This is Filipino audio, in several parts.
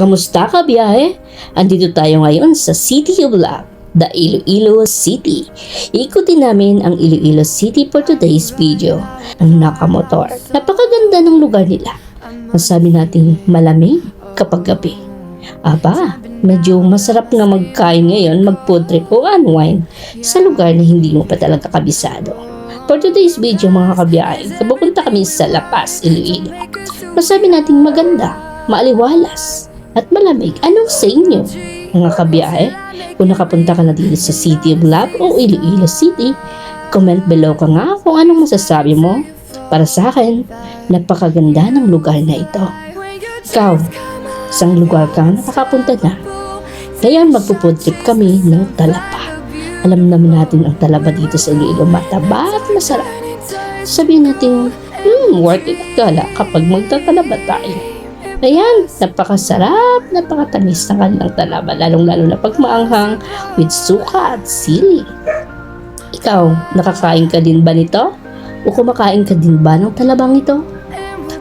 Kamusta ka biyahe? Andito tayo ngayon sa City of Love, the Iloilo City. Ikutin namin ang Iloilo City for today's video. Ang nakamotor. Napakaganda ng lugar nila. Masabi natin malamig kapag gabi. Aba, medyo masarap nga magkain ngayon, mag-food trip o unwind sa lugar na hindi mo pa talaga kabisado. For today's video mga kabiyahe, pupunta kami sa La Paz, Iloilo. Masabi natin maganda, maaliwalas, at malamig. Anong sa inyo, mga kabiyahe? Kung nakapunta ka na dito sa City of Love o Iloilo City, comment below ka nga kung anong masasabi mo. Para sa akin, napakaganda ng lugar na ito. Ikaw, isang lugar kang nakakapunta na. Ngayon magpo-food trip kami ng talaba. Alam naman natin ang talaba dito sa Iloilo, mataba at masarap. Sabihin natin, worth it gala kapag magtatalaba tayo. Ayan, napakasarap, napakatamis ng kanilang talaba, lalong-lalo na pag maanghang with suka at sili. Ikaw, nakakain ka din ba nito? O kumakain ka din ba ng talabang ito?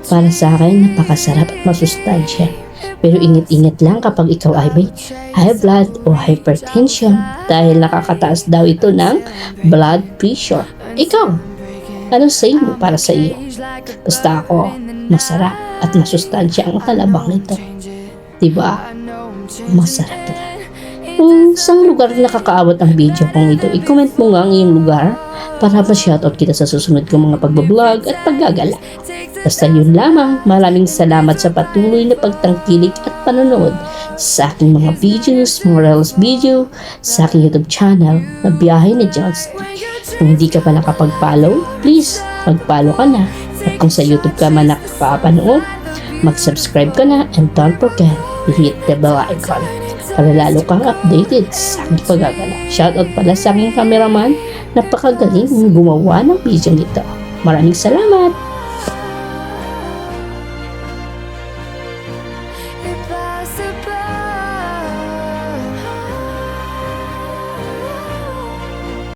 Para sa akin, napakasarap at masustansya. Pero ingat-ingat lang kapag ikaw ay may high blood o hypertension dahil nakakataas daw ito ng blood pressure. Ikaw, ano sa iyo para sa iyo? Basta ako, masarap at masustansya ang talabang nito. Diba? Masarap na. Kung isang lugar na nakakaawat ang video kong ito, i-comment mo nga ang iyong lugar para ma-shoutout kita sa susunod kong mga pagbablog at paggagala. Basta yun lamang, maraming salamat sa patuloy na pagtangkilik at panonood sa aking mga videos, mga reels video, sa aking YouTube channel na Biyahe ni Johnsty. Kung hindi ka pa nakapag-follow, please, mag-follow ka na. At kung sa YouTube ka man nakapapanood, mag-subscribe ka na and don't forget to hit the bell icon para lalo kang updated sa aking paggagala. Shoutout pala sa aking cameraman, napakagaling gumawa ng video nito. Maraming salamat!